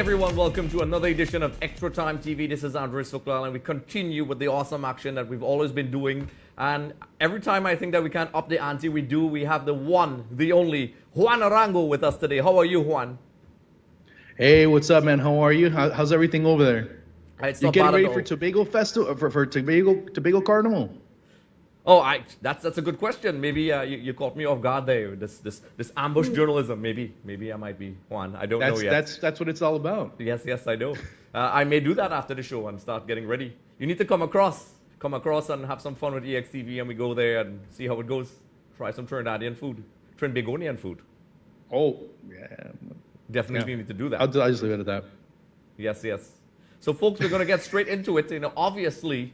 everyone, welcome to another edition of Extra Time TV. This is Andre Sooklal, and we continue with the awesome action that we've always been doing. And every time I think that we can up the ante, we do. We have the one, the only, Juan Arango with us today. How are you, Juan? Hey, what's up, man? How are you? How's everything over there? It's you getting ready for Tobago Festival, for Tobago Carnival? Oh, that's a good question. Maybe you caught me off guard there. This ambush journalism. Maybe I might be Juan. I don't know yet. That's what it's all about. Yes, I know. I may do that after the show and start getting ready. You need to come across and have some fun with EXTV, and we go there and see how it goes. Try some Trinidadian food, Trinbagonian food. Oh, yeah. Definitely need to do that. I'll just leave it at that. Yes. So, folks, we're going to get straight into it. Obviously,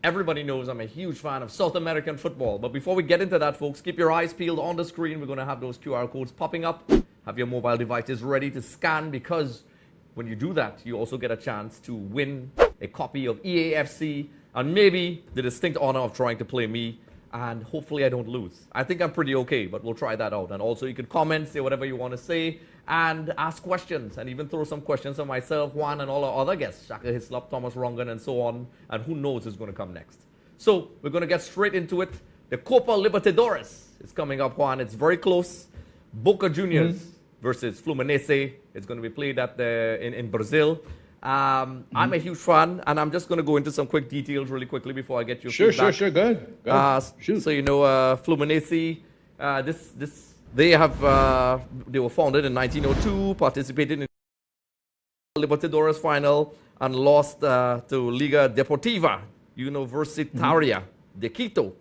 everybody knows I'm a huge fan of South American football. But before we get into that, folks, keep your eyes peeled on the screen. We're going to have those QR codes popping up. Have your mobile devices ready to scan, because when you do that, you also get a chance to win a copy of EAFC and maybe the distinct honor of trying to play me. And hopefully I don't lose. I think I'm pretty okay, but we'll try that out. And also you can comment, say whatever you want to say, and ask questions, and even throw some questions on myself, Juan, and all our other guests, Shaka Hislop, Thomas Rongan, and so on. And who knows who's going to come next. So we're going to get straight into it. The Copa Libertadores is coming up, Juan. It's very close. Boca Juniors versus Fluminense. It's going to be played at in Brazil. I'm a huge fan, and I'm just going to go into some quick details really quickly before I get your feedback. Sure. Go ahead. Shoot. So, Fluminense, they were founded in 1902, participated in the Libertadores final, and lost to Liga Deportiva Universitaria de Quito.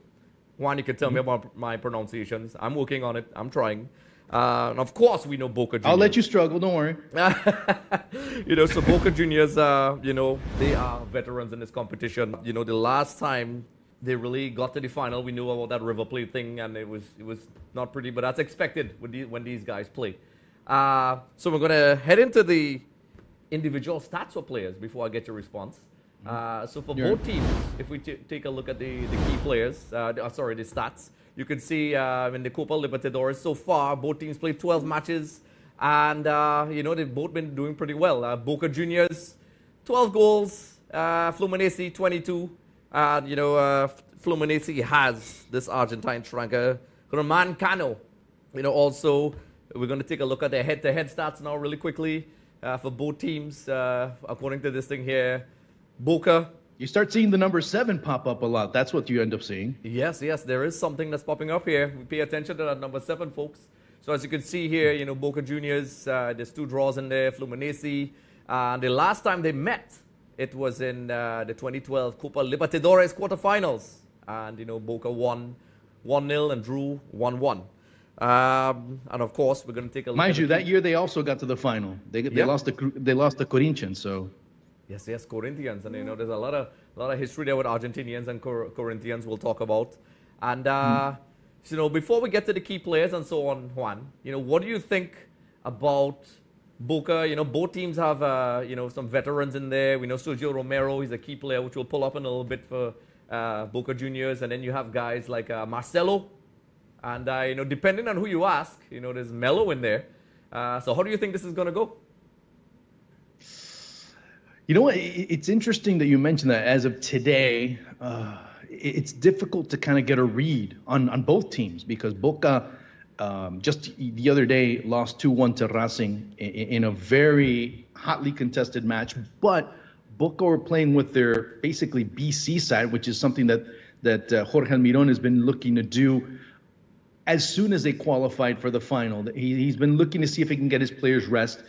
Juan, you can tell me about my pronunciations. I'm working on it. I'm trying. And of course, we know Boca Juniors. I'll let you struggle. Don't worry. So Boca Juniors, they are veterans in this competition. The last time they really got to the final, we knew about that River Plate thing, and it was not pretty, but that's expected when these guys play. So we're going to head into the individual stats for players before I get your response. So for both teams, if we take a look at the key players, the stats, you can see in the Copa Libertadores so far, both teams played 12 matches, and they've both been doing pretty well. Boca Juniors, 12 goals, Fluminense 22. Fluminense has this Argentine striker, Roman Cano. Also, we're going to take a look at their head-to-head stats now really quickly for both teams. According to this thing here, Boca. You start seeing the number 7 pop up a lot. That's what you end up seeing. Yes. There is something that's popping up here. We pay attention to that number 7, folks. So as you can see here, Boca Juniors, there's 2 draws in there, Fluminense. The last time they met, it was in the 2012 Copa Libertadores quarterfinals. And, Boca won 1-0 and drew 1-1. And of course, we're going to take a look. Mind you, that year they also got to the final. They lost the Corinthians, so. Yes, Corinthians, and there's a lot of history there with Argentinians and Corinthians we'll talk about. And before we get to the key players and so on, Juan, what do you think about Boca? Both teams have some veterans in there. We know Sergio Romero, he's a key player, which we'll pull up in a little bit for Boca Juniors, and then you have guys like Marcelo, and depending on who you ask, there's Melo in there. So how do you think this is going to go? You know what? It's interesting that you mentioned that. As of today, it's difficult to kind of get a read on both teams, because Boca just the other day lost 2-1 to Racing in a very hotly contested match. But Boca were playing with their basically BC side, which is something that Jorge Almiron has been looking to do as soon as they qualified for the final. He's been looking to see if he can get his players rest.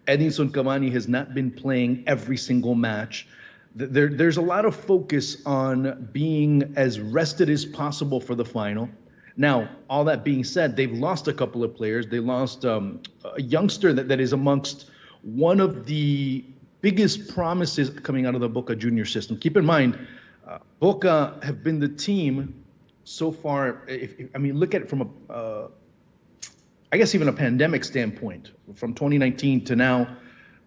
Edinson Cavani has not been playing every single match. There's a lot of focus on being as rested as possible for the final. Now, all that being said, they've lost a couple of players. They lost a youngster that is amongst one of the biggest promises coming out of the Boca Junior system. Keep in mind, Boca have been the team so far. Look at it from I guess even a pandemic standpoint, from 2019 to now,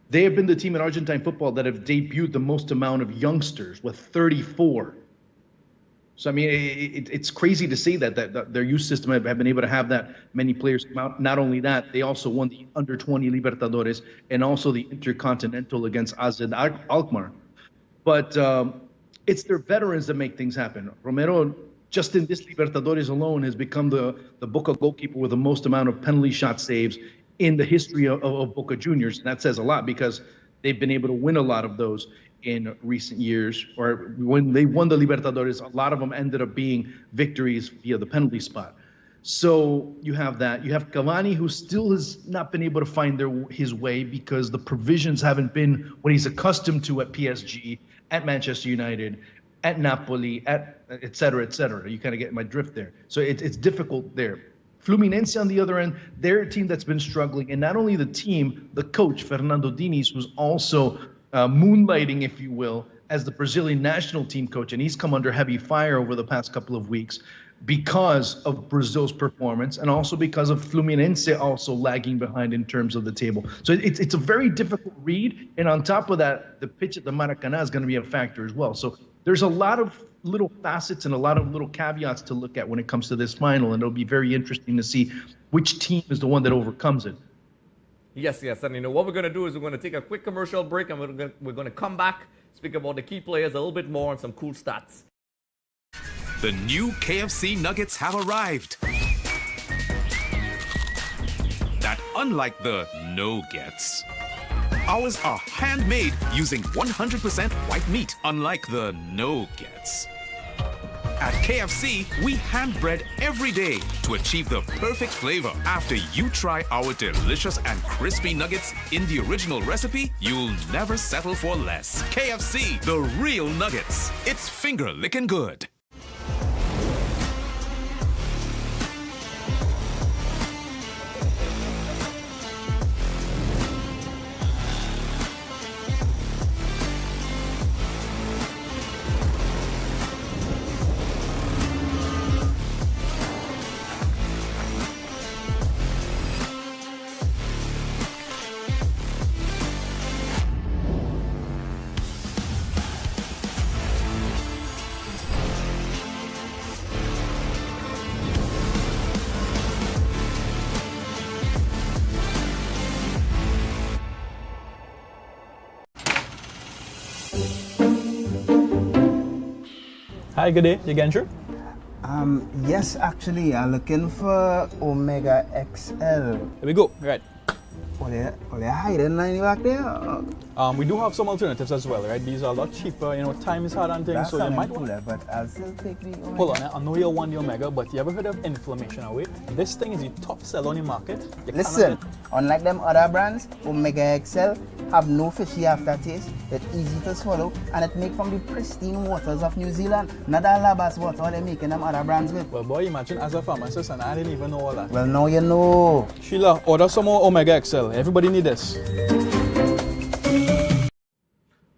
they have been the team in Argentine football that have debuted the most amount of youngsters, with 34. So, I mean, it's crazy to say that their youth system have been able to have that many players come out. Not only that, they also won the Under-20 Libertadores and also the Intercontinental against AZ Alkmaar. But it's their veterans that make things happen. Romero, just in this Libertadores alone, has become the Boca goalkeeper with the most amount of penalty shot saves in the history of Boca Juniors. And that says a lot because they've been able to win a lot of those in recent years. Or when they won the Libertadores, a lot of them ended up being victories via the penalty spot. So you have that. You have Cavani, who still has not been able to find his way because the provisions haven't been what he's accustomed to at PSG, at Manchester United, at Napoli, at et cetera, et cetera. You kind of get my drift there. So it's difficult there. Fluminense, on the other end, they're a team that's been struggling. And not only the team, the coach, Fernando Diniz, who's also moonlighting, if you will, as the Brazilian national team coach. And he's come under heavy fire over the past couple of weeks because of Brazil's performance and also because of Fluminense also lagging behind in terms of the table. So it's a very difficult read. And on top of that, the pitch at the Maracanã is going to be a factor as well. So there's a lot of little facets and a lot of little caveats to look at when it comes to this final. And it'll be very interesting to see which team is the one that overcomes it. Yes. And what we're going to do is we're going to take a quick commercial break and we're going to come back, speak about the key players a little bit more and some cool stats. The new KFC nuggets have arrived. That unlike the no-gets, ours are handmade using 100% white meat, unlike the no-gets. At KFC, we hand-bread every day to achieve the perfect flavor. After you try our delicious and crispy nuggets in the original recipe, you'll never settle for less. KFC, the real nuggets. It's finger-licking good. Hi, good day. You getting through? Yes, actually, I'm looking for Omega XL. Here we go. Right. Oh, they're hiding line back there. We do have some alternatives as well, right? These are a lot cheaper. Time is hard and things, That's so you might want. cooler, but I'll still take the Omega. Hold on, I know you want the Omega, but you ever heard of inflammation away? This thing is the top seller on the market. You Listen, cannot- unlike them other brands, Omega XL have no fishy aftertaste. It's easy to swallow, and it made from the pristine waters of New Zealand. Not that labas water they're making them other brands with. Well, boy, imagine as a pharmacist, and I didn't even know all that. Well, now you know. Sheila, order some more Omega XL. Everybody need this.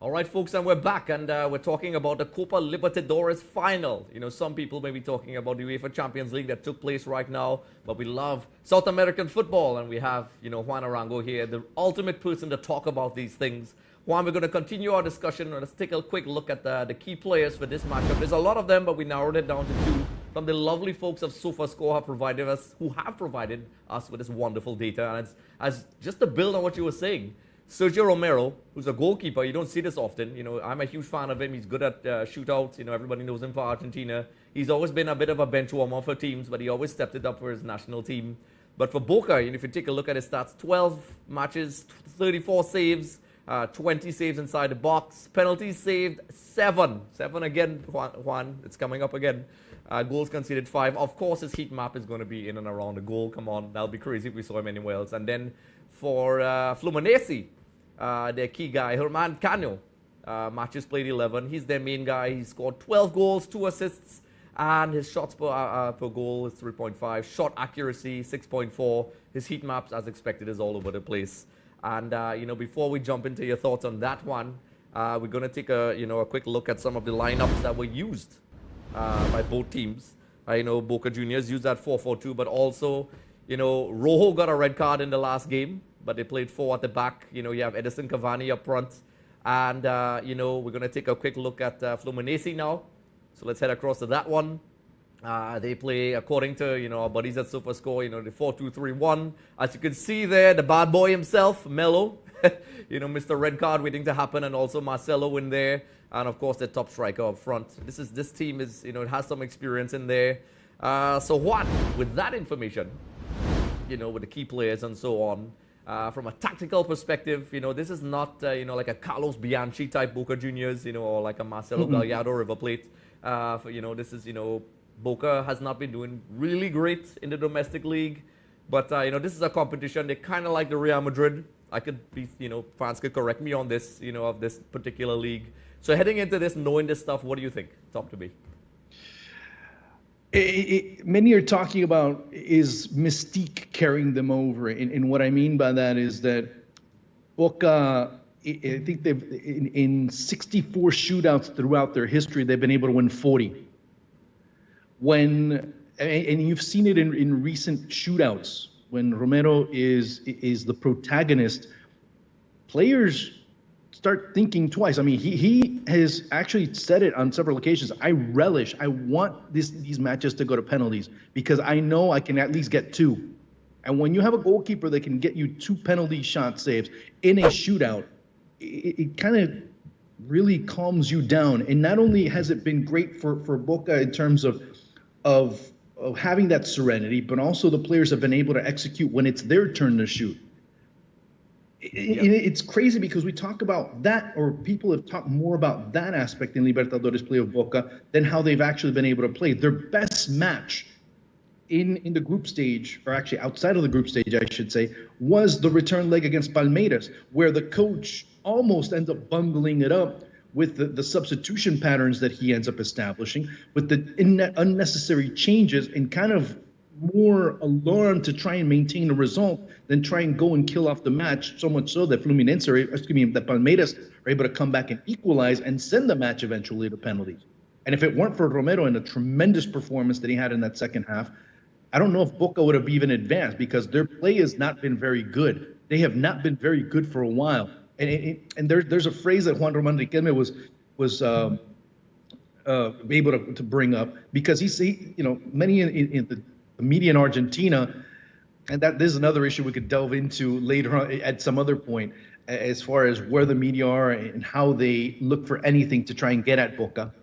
All right, folks, and we're back, and we're talking about the Copa Libertadores final. Some people may be talking about the UEFA Champions League that took place right now, but we love South American football, and we have, Juan Arango here, the ultimate person to talk about these things. Juan, we're going to continue our discussion. Let's take a quick look at the key players for this matchup. There's a lot of them, but we narrowed it down to two from the lovely folks of SofaScore who have provided us with this wonderful data. And it's as just to build on what you were saying, Sergio Romero, who's a goalkeeper, you don't see this often. I'm a huge fan of him. He's good at shootouts. Everybody knows him for Argentina. He's always been a bit of a bench warmer for teams, but he always stepped it up for his national team. But for Boca, if you take a look at his stats, 12 matches, 34 saves, 20 saves inside the box. Penalties saved, 7. 7 again, Juan. It's coming up again. Goals conceded, 5. Of course, his heat map is going to be in and around the goal. Come on, that'll be crazy if we saw him anywhere else. And then for Fluminense, their key guy, Herman Cano, matches played 11. He's their main guy. He scored 12 goals, 2 assists, and his shots per goal is 3.5. Shot accuracy, 6.4. His heat maps, as expected, is all over the place. And, before we jump into your thoughts on that one, we're going to take a quick look at some of the lineups that were used by both teams. I know Boca Juniors used that 4-4-2, but also, Rojo got a red card in the last game, but they played 4 at the back. You have Edison Cavani up front. And, we're going to take a quick look at Fluminense now. So let's head across to that one. They play according to our buddies at SofaScore, the 4-2-3-1. As you can see there, the bad boy himself, Melo, Mr. Red Card waiting to happen, and also Marcelo in there, and of course the top striker up front. This team is it has some experience in there. So what with that information, with the key players and so on. From a tactical perspective, this is not like a Carlos Bianchi type Boca Juniors, or like a Marcelo Gallardo River Plate. This is Boca has not been doing really great in the domestic league, but this is a competition. They kind of like the Real Madrid. I could be, fans could correct me on this, of this particular league. So heading into this, knowing this stuff, what do you think? Talk to me. Many are talking about is mystique carrying them over, and what I mean by that is that Boca, I think they've in 64 shootouts throughout their history, they've been able to win 40. And you've seen it in recent shootouts when Romero is the protagonist, players start thinking twice. I mean, he has actually said it on several occasions. I want these matches to go to penalties because I know I can at least get 2. And when you have a goalkeeper that can get you 2 penalty shot saves in a shootout, it kind of really calms you down. And not only has it been great for Boca in terms of having that serenity, but also the players have been able to execute when it's their turn to shoot. It's crazy because we talk about that, or people have talked more about that aspect in Libertadores play of Boca than how they've actually been able to play. Their best match in the group stage, or actually outside of the group stage, I should say, was the return leg against Palmeiras, where the coach almost ends up bungling it up with the substitution patterns that he ends up establishing, with the unnecessary changes, and kind of more alarmed to try and maintain the result than try and go and kill off the match, so much so that that Palmeiras are able to come back and equalize and send the match eventually to penalties. And if it weren't for Romero and the tremendous performance that he had in that second half, I don't know if Boca would have even advanced, because their play has not been very good. They have not been very good for a while. And there's a phrase that Juan Román Riquelme was able to bring up, because many in the media in Argentina, and that this is another issue we could delve into later on at some other point, as far as where the media are and how they look for anything to try and get at Boca.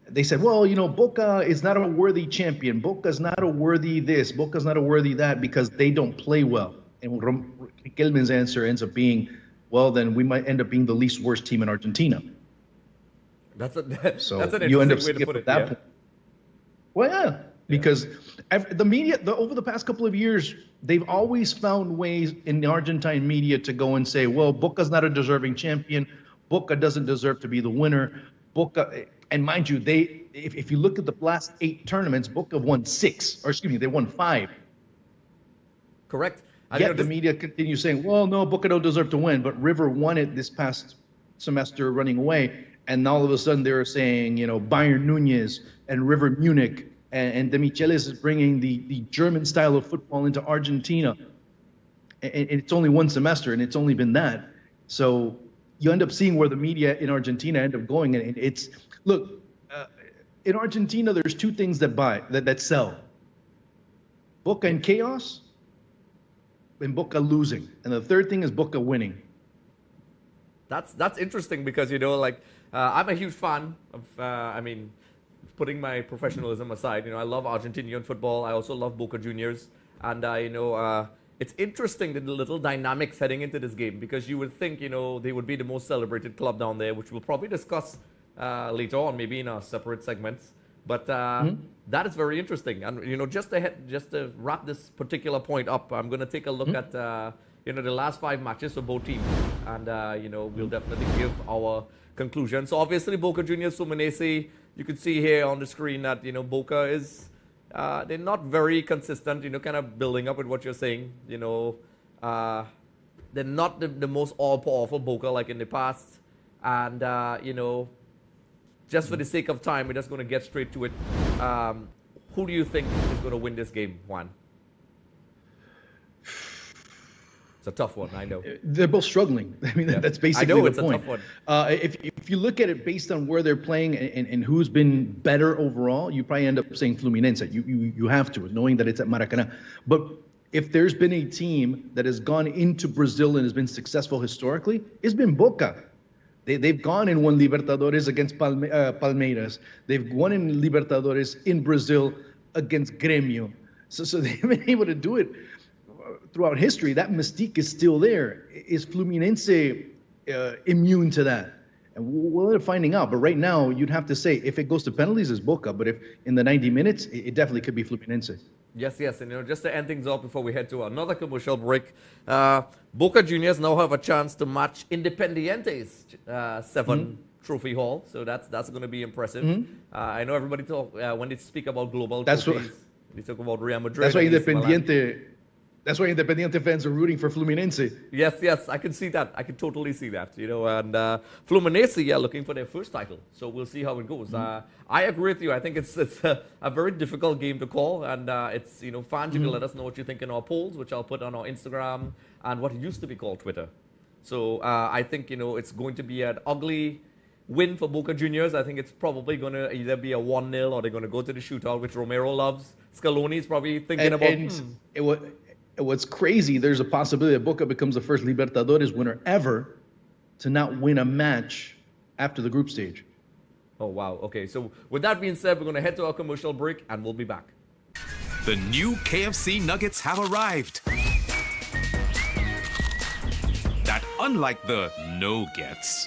They said, well, Boca is not a worthy champion. Boca's not a worthy this. Boca's not a worthy that, because they don't play well. And Riquelme's answer ends up being, well, then we might end up being the least worst team in Argentina. That's an you end up interesting way to put it. Point. Well, yeah, because the media, over the past couple of years, they've always found ways in the Argentine media to go and say, well, Boca's not a deserving champion. Boca doesn't deserve to be the winner. Boca, and mind you, if you look at the last 8 tournaments, Boca won 6, or excuse me, they won 5. Correct. Yet the media continues saying, well, no, Boca don't deserve to win, but River won it this past semester running away, and all of a sudden they're saying, Bayern Nunez and River Munich, and De Michelis is bringing the German style of football into Argentina. And it's only one semester, and it's only been that. So you end up seeing where the media in Argentina end up going, and it's, look, in Argentina, there's 2 things that sell. Boca in chaos, and Boca losing, and the third thing is Boca winning. That's interesting, because I'm a huge fan of putting my professionalism aside, I love Argentinian football. I also love Boca Juniors, and it's interesting, the little dynamics heading into this game, because you would think they would be the most celebrated club down there, which we'll probably discuss later on, maybe in our separate segments. But that is very interesting. And just to wrap this particular point up, I'm going to take a look at the last 5 matches for both teams, and we'll definitely give our conclusion. So obviously, Boca Juniors Fluminense, you can see here on the screen that Boca is they're not very consistent. Kind of building up with what you're saying. They're not the most all-powerful Boca like in the past, and just for the sake of time, we're just going to get straight to it. Who do you think is going to win this game, Juan? It's a tough one, I know. They're both struggling. I mean, that's basically the point. I know it's a tough one. If if you look at it based on where they're playing and who's been better overall, you probably end up saying Fluminense. You have to, knowing that it's at Maracanã. But if there's been a team that has gone into Brazil and has been successful historically, it's been Boca. They've gone and won Libertadores against Palmeiras. They've won in Libertadores in Brazil against Grêmio. So they've been able to do it throughout history. That mystique is still there. Is Fluminense immune to that? And we'll end up finding out. But right now, you'd have to say, if it goes to penalties, it's Boca. But if in the 90 minutes, it definitely could be Fluminense. Yes, yes, and just to end things off before we head to another commercial break, Boca Juniors now have a chance to match Independiente's 7 trophy haul, so that's going to be impressive. I know everybody talk when they speak about global trophies, they talk about Real Madrid. That's why Independiente fans are rooting for Fluminense. Yes, yes, I can see that. I can totally see that. And Fluminense, looking for their first title. So we'll see how it goes. I agree with you. I think it's a very difficult game to call, and it's fans, you can let us know what you think in our polls, which I'll put on our Instagram and what used to be called Twitter. So I think it's going to be an ugly win for Boca Juniors. I think it's probably going to either be a 1-0 or they're going to go to the shootout, which Romero loves. Scaloni is probably thinking about. What's crazy, there's a possibility that Boca becomes the first Libertadores winner ever to not win a match after the group stage. Oh, wow. Okay, so with that being said, we're going to head to our commercial break and we'll be back. The new KFC nuggets have arrived. That unlike the no-gets.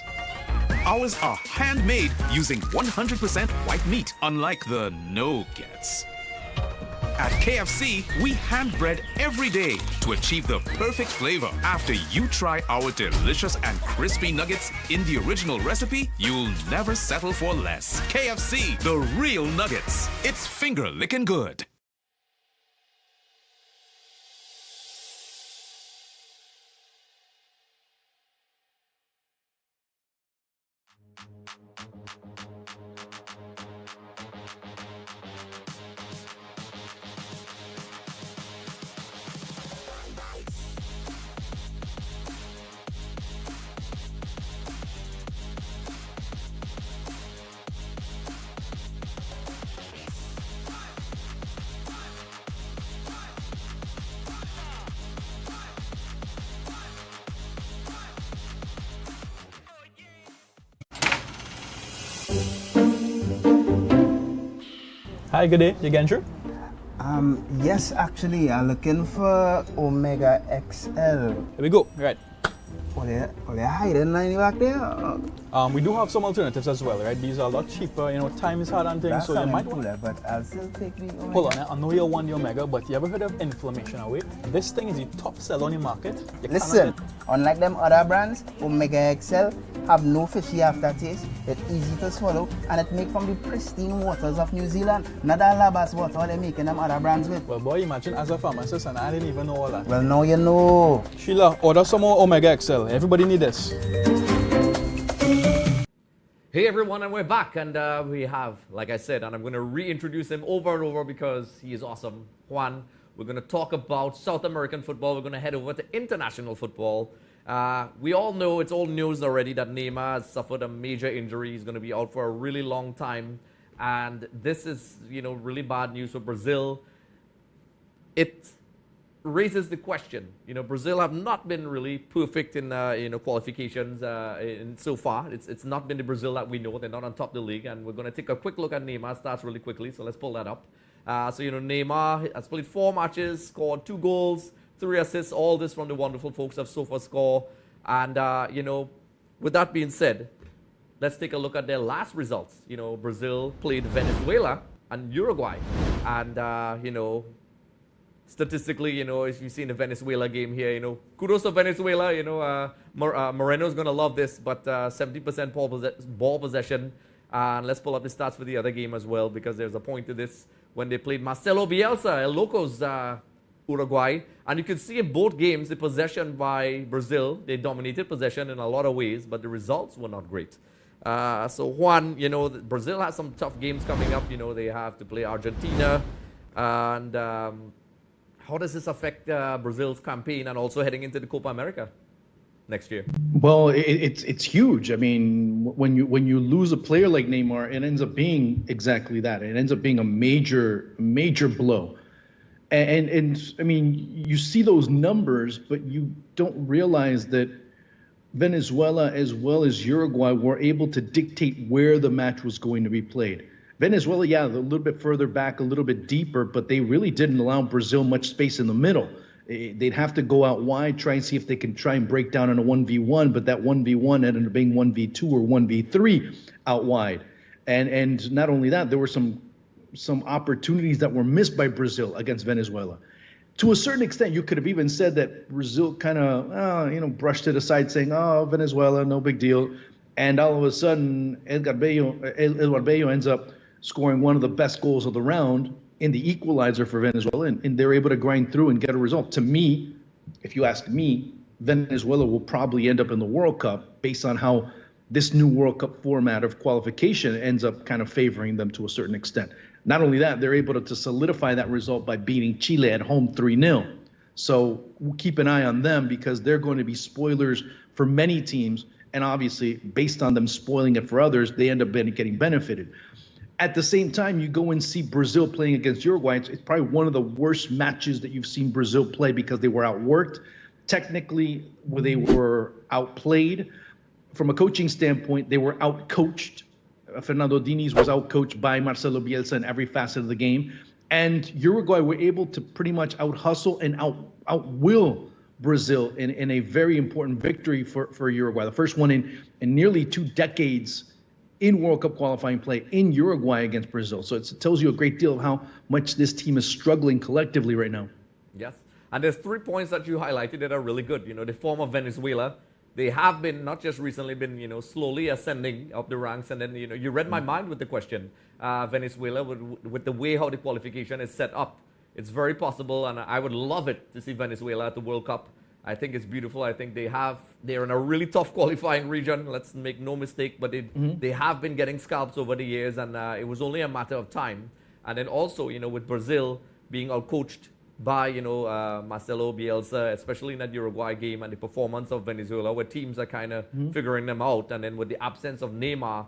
Ours are handmade using 100% white meat, unlike the no-gets. At KFC, we hand-bread every day to achieve the perfect flavor. After you try our delicious and crispy nuggets in the original recipe, you'll never settle for less. KFC, the real nuggets. It's finger-licking good. Hi, good day. You getting through? Yes, actually, I'm looking for Omega XL. Here we go. Right. Oh, they're hiding line back there. We do have some alternatives as well, right? These are a lot cheaper. Time is hard and things, so you might want. But I'll still take the Omega. Hold on, I know you want the Omega, but you ever heard of inflammation away? This thing is the top seller on the market. Listen, unlike them other brands, Omega XL have no fishy aftertaste. It's easy to swallow, and it made from the pristine waters of New Zealand. Not that labas water they're making them other brands with. Well, boy, imagine as a pharmacist, and I didn't even know all that. Well, now you know. Sheila, order some more Omega XL. Everybody need this. Hey everyone, and we're back, and we have, like I said, and I'm going to reintroduce him over and over because he is awesome, Juan. We're going to talk about South American football. We're going to head over to international football. We all know, it's old news already, that Neymar has suffered a major injury. He's going to be out for a really long time, and this is, really bad news for Brazil. It raises the question. Brazil have not been really perfect in qualifications so far. It's not been the Brazil that we know. They're not on top of the league, and we're going to take a quick look at Neymar's stats really quickly. So let's pull that up. Neymar has played 4 matches, scored 2 goals, 3 assists. All this from the wonderful folks of SofaScore. And with that being said, let's take a look at their last results. Brazil played Venezuela and Uruguay, and statistically, if you've seen the Venezuela game here, kudos to Venezuela. Moreno's going to love this, but 70% ball possession. And let's pull up the stats for the other game as well, because there's a point to this. When they played Marcelo Bielsa, El Locos, Uruguay, and you can see in both games the possession by Brazil. They dominated possession in a lot of ways, but the results were not great. So Juan, Brazil has some tough games coming up. They have to play Argentina, and how does this affect Brazil's campaign and also heading into the Copa America? next year? Well, it's huge. I mean, when you lose a player like Neymar, it ends up being exactly that. It ends up being a major blow. And I mean, you see those numbers, but you don't realize that Venezuela as well as Uruguay were able to dictate where the match was going to be played. Venezuela, yeah, a little bit further back, a little bit deeper, but they really didn't allow Brazil much space in the middle. They'd have to go out wide, try and see if they can try and break down in a 1v1, but that 1v1 ended up being 1v2 or 1v3 out wide. And not only that, there were some opportunities that were missed by Brazil against Venezuela. To a certain extent, you could have even said that Brazil kind of, brushed it aside, saying, "Oh, Venezuela, no big deal." And all of a sudden, Edward Bello ends up scoring one of the best goals of the round in the equalizer for Venezuela, and they're able to grind through and get a result. To me, if you ask me, Venezuela will probably end up in the World Cup based on how this new World Cup format of qualification ends up kind of favoring them to a certain extent. Not only that, they're able to solidify that result by beating Chile at home 3-0. So we'll keep an eye on them because they're going to be spoilers for many teams. And obviously, based on them spoiling it for others, they end up getting benefited. At the same time, you go and see Brazil playing against Uruguay. It's probably one of the worst matches that you've seen Brazil play because they were outworked. Technically, they were outplayed. From a coaching standpoint, they were outcoached. Fernando Diniz was outcoached by Marcelo Bielsa in every facet of the game. And Uruguay were able to pretty much out-hustle and outwill Brazil in a very important victory for Uruguay. The first one in nearly 2 decades in World Cup qualifying play in Uruguay against Brazil. So it tells you a great deal of how much this team is struggling collectively right now. Yes. And there's 3 points that you highlighted that are really good. The form of Venezuela, they have been, not just recently, been, slowly ascending up the ranks. And then, you read my mind with the question. Venezuela, with the way how the qualification is set up, it's very possible, and I would love it to see Venezuela at the World Cup. I think it's beautiful. I think they're in a really tough qualifying region. Let's make no mistake, but they have been getting scalps over the years, and it was only a matter of time. And then also, with Brazil being outcoached by, Marcelo Bielsa, especially in that Uruguay game, and the performance of Venezuela, where teams are kind of figuring them out, and then with the absence of Neymar,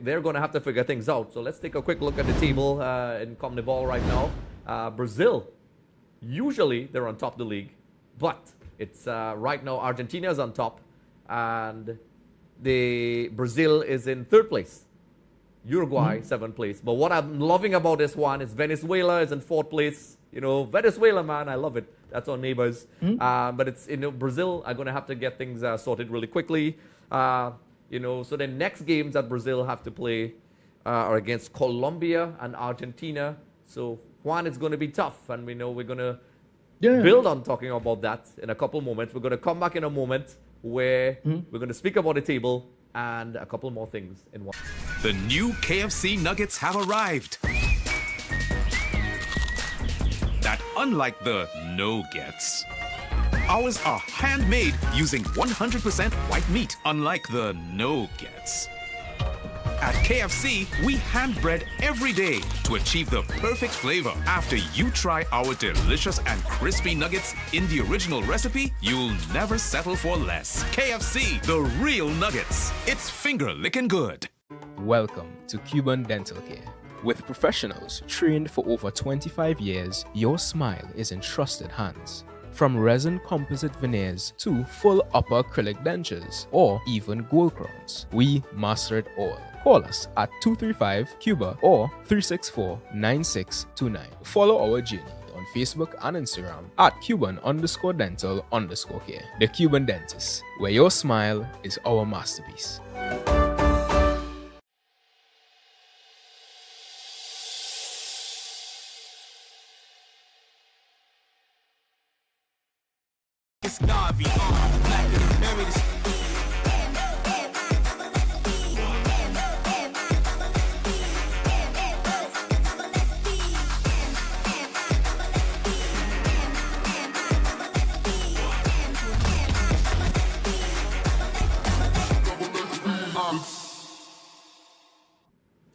they're going to have to figure things out. So let's take a quick look at the table in CONMEBOL right now. Brazil, usually they're on top of the league, but it's right now Argentina is on top, and Brazil is in 3rd place. Uruguay, 7th place. But what I'm loving about this one is Venezuela is in 4th place. Venezuela, man, I love it. That's our neighbors. But it's, Brazil are going to have to get things sorted really quickly. So the next games that Brazil have to play are against Colombia and Argentina. So, Juan, it's going to be tough. And we know we're going to build on talking about that in a couple moments. We're going to come back in a moment where we're going to speak about the table and a couple more things in one. The new KFC nuggets have arrived. That, unlike the no-gets, ours are handmade using 100% white meat, unlike the no-gets. At KFC, we hand-bread every day to achieve the perfect flavor. After you try our delicious and crispy nuggets in the original recipe, you'll never settle for less. KFC, the real nuggets. It's finger-licking good. Welcome to Cuban Dental Care. With professionals trained for over 25 years, your smile is in trusted hands. From resin composite veneers to full upper acrylic dentures or even gold crowns, we master it all. Call us at 235-CUBA or 364-9629. Follow our journey on Facebook and Instagram at Cuban_dental_care. The Cuban Dentist, where your smile is our masterpiece.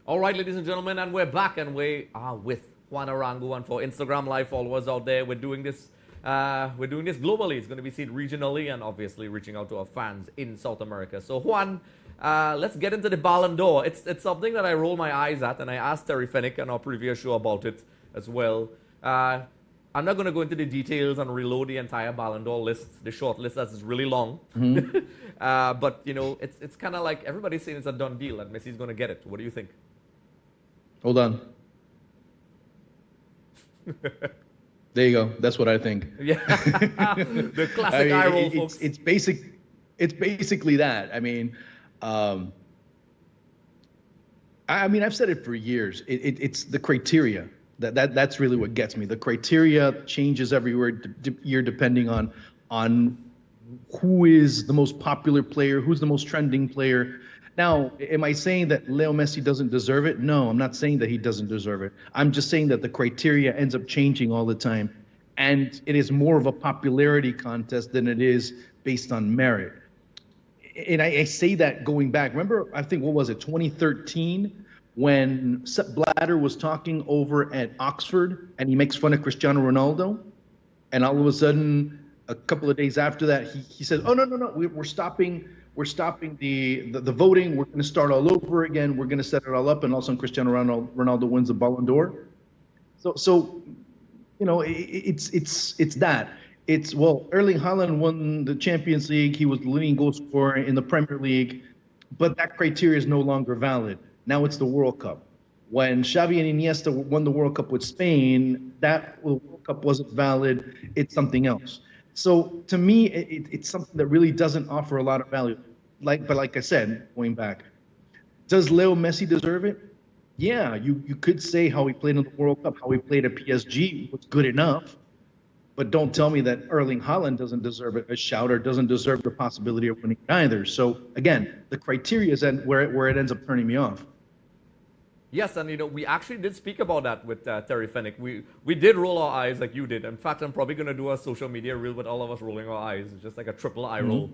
All right, ladies and gentlemen, and we're back, and we are with Juan Arango. And for Instagram Live followers out there, we're doing this we're doing this globally. It's going to be seen regionally and obviously reaching out to our fans in South America. So Juan, let's get into the Ballon d'Or. It's something that I roll my eyes at, and I asked Terry Fenwick on our previous show about it as well. I'm not going to go into the details and reload the entire Ballon d'Or list, the short list, as it's really long. But, you know, it's kind of like everybody's saying it's a done deal and Messi's going to get it. What do you think? Hold on. There you go. That's what I think. Yeah. The classic eye roll, folks. It's basically that. I mean, I've said it for years. It's the criteria. That's really what gets me. The criteria changes every year depending on who is the most popular player, who's the most trending player. Now, am I saying that Leo Messi doesn't deserve it? No, I'm not saying that he doesn't deserve it. I'm just saying that the criteria ends up changing all the time, and it is more of a popularity contest than it is based on merit. And I say that going back. Remember, I think, what was it, 2013? When Sepp Blatter was talking over at Oxford and he makes fun of Cristiano Ronaldo, and all of a sudden, a couple of days after that, he said, "Oh no, we're stopping the voting. We're going to start all over again. We're going to set it all up." And all of a sudden, Cristiano Ronaldo wins the Ballon d'Or. So you know, it's that. It's, well, Erling Haaland won the Champions League. He was the leading goal scorer in the Premier League, but that criteria is no longer valid. Now it's the World Cup. When Xavi and Iniesta won the World Cup with Spain, that World Cup wasn't valid. It's something else. So to me, it's something that really doesn't offer a lot of value. But like I said, going back, does Leo Messi deserve it? Yeah, you could say how he played in the World Cup, how he played at PSG was good enough. But don't tell me that Erling Haaland doesn't deserve a shout or doesn't deserve the possibility of winning either. So again, the criteria is where it ends up turning me off. Yes, and you know, we actually did speak about that with Terry Fenwick. We did roll our eyes like you did. In fact, I'm probably going to do a social media reel with all of us rolling our eyes. It's just like a triple eye roll.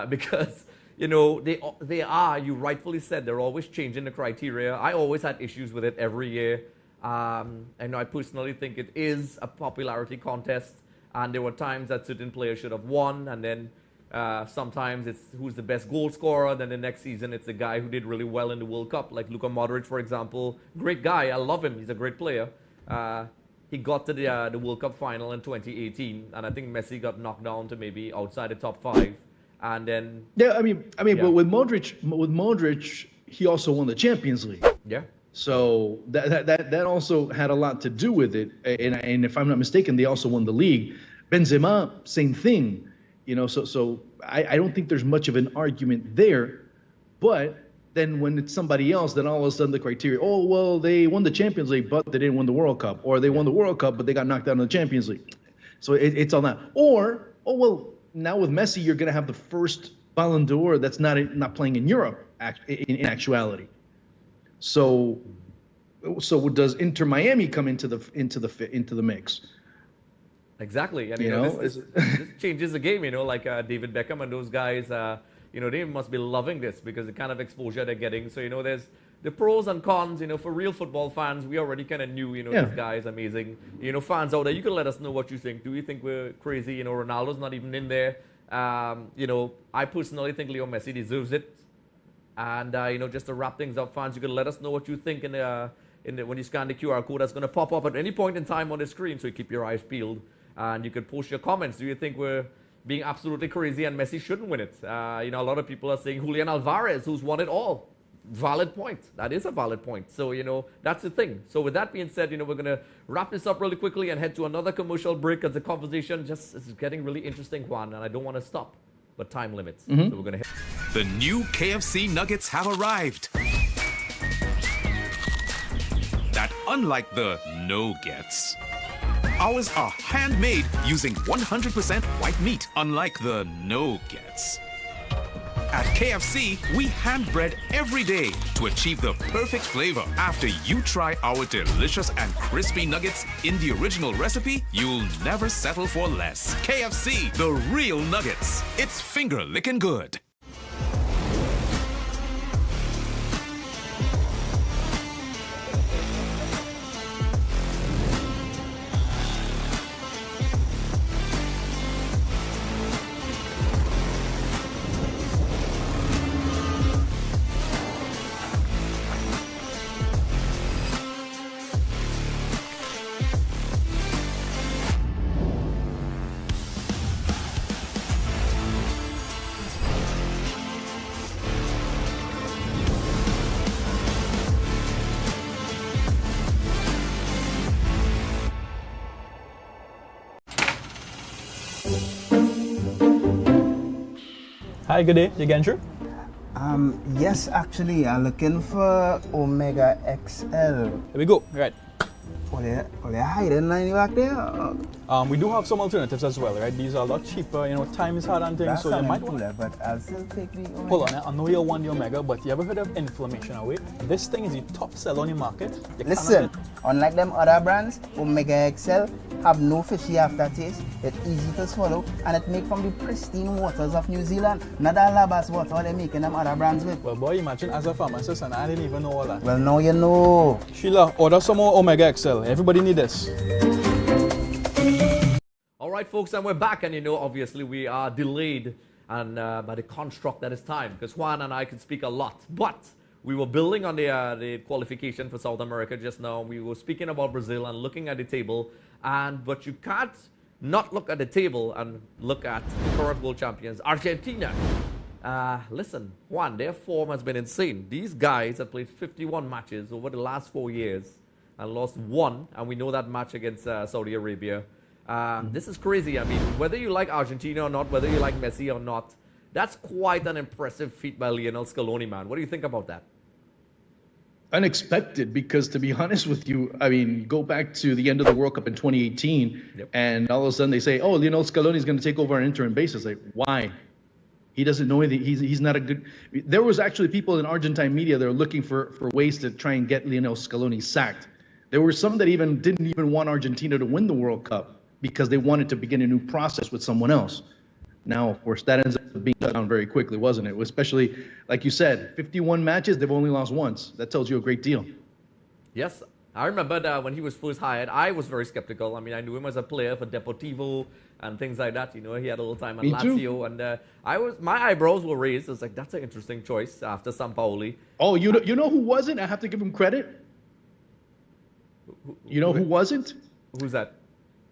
Because, you know, they are, you rightfully said, they're always changing the criteria. I always had issues with it every year. I know I personally think it is a popularity contest, and there were times that certain players should have won, and then sometimes it's who's the best goal scorer. Then the next season, it's a guy who did really well in the World Cup, like Luka Modric, for example. Great guy. I love him. He's a great player. He got to the World Cup final in 2018, and I think Messi got knocked down to maybe outside the top 5. And then yeah, I mean, but with Modric, he also won the Champions League. Yeah. So that also had a lot to do with it. And if I'm not mistaken, they also won the league. Benzema, same thing. You know, so I don't think there's much of an argument there. But then when it's somebody else, then all of a sudden the criteria, oh, well, they won the Champions League, but they didn't win the World Cup. Or they won the World Cup, but they got knocked out in the Champions League. So it's all that. Or, oh, well, now with Messi, you're going to have the first Ballon d'Or that's not playing in Europe in actuality. So does Inter Miami come into the mix? Exactly, and you know, this changes the game. You know, like David Beckham and those guys. You know, they must be loving this because the kind of exposure they're getting. So you know, there's the pros and cons. You know, for real football fans, we already kind of knew. You know, this guy is amazing. You know, fans out there, you can let us know what you think. Do you think we're crazy? You know, Ronaldo's not even in there. You know, I personally think Leo Messi deserves it. And you know, just to wrap things up, fans, you can let us know what you think when you scan the QR code that's going to pop up at any point in time on the screen. So you keep your eyes peeled. And you could post your comments. Do you think we're being absolutely crazy and Messi shouldn't win it? You know, a lot of people are saying Julian Alvarez, who's won it all. Valid point. That is a valid point. So, you know, that's the thing. So with that being said, you know, we're going to wrap this up really quickly and head to another commercial break because the conversation just is getting really interesting, Juan, and I don't want to stop. But time limits. So we're going to hit. The new KFC nuggets have arrived. That, unlike the no-gets, ours are handmade using 100% white meat, unlike the no-gets. At KFC, we hand-bread every day to achieve the perfect flavor. After you try our delicious and crispy nuggets in the original recipe, you'll never settle for less. KFC, the real nuggets. It's finger-licking good. Hi, good day. You getting through? Yes, actually, I'm looking for Omega XL. Here we go. Right. Are they hiding line back there? We do have some alternatives as well, right? These are a lot cheaper. You know, time is hard and things, That's so you might want. cooler, but I'll still take the Omega. Hold on, I know you want the Omega, but you ever heard of inflammation away? This thing is the top seller on the market. You Listen, cannot unlike them other brands, Omega XL have no fishy aftertaste. It's easy to swallow, and it made from the pristine waters of New Zealand. Not that labas water they're making them other brands with. Well, boy, imagine as a pharmacist, and I didn't even know all that. Well, now you know. Sheila, order some more Omega XL. Everybody need this. All right, folks, and we're back. And you know, obviously, we are delayed and by the construct that is time, because Juan and I could speak a lot. But we were building on the qualification for South America just now. We were speaking about Brazil and looking at the table. But you can't not look at the table and look at the current world champions, Argentina. Listen, Juan, their form has been insane. These guys have played 51 matches over the last 4 years and lost one, and we know that match against Saudi Arabia. This is crazy. I mean, whether you like Argentina or not, whether you like Messi or not, that's quite an impressive feat by Lionel Scaloni, man. What do you think about that? Unexpected, because to be honest with you, I mean, go back to the end of the World Cup in 2018, and all of a sudden they say, oh, Lionel Scaloni is going to take over on an interim basis. Like, why? He doesn't know anything. He's not a good. There was actually people in Argentine media that are looking for ways to try and get Lionel Scaloni sacked. There were some that didn't even want Argentina to win the World Cup because they wanted to begin a new process with someone else. Now, of course, that ends up being shut down very quickly, wasn't it? Especially, like you said, 51 matches, they've only lost once. That tells you a great deal. Yes, I remember that when he was first hired, I was very skeptical. I mean, I knew him as a player for Deportivo and things like that. You know, he had a little time at Lazio, and my eyebrows were raised. I was like, that's an interesting choice after Sampaoli. Oh, you know who wasn't? I have to give him credit. You know who wasn't? Who's that?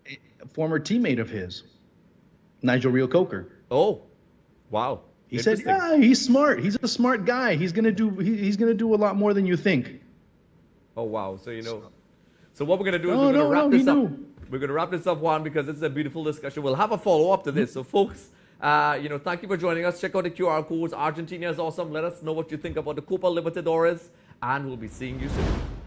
A former teammate of his, Nigel Reo-Coker. Oh, wow. He said, yeah, he's smart. He's a smart guy. He's gonna do a lot more than you think. Oh, wow. So, you know, so what we're going to do is we're going to wrap this up. We're going to wrap this up, Juan, because it's a beautiful discussion. We'll have a follow-up to this. So, folks, you know, thank you for joining us. Check out the QR codes. Argentina is awesome. Let us know what you think about the Copa Libertadores, and we'll be seeing you soon.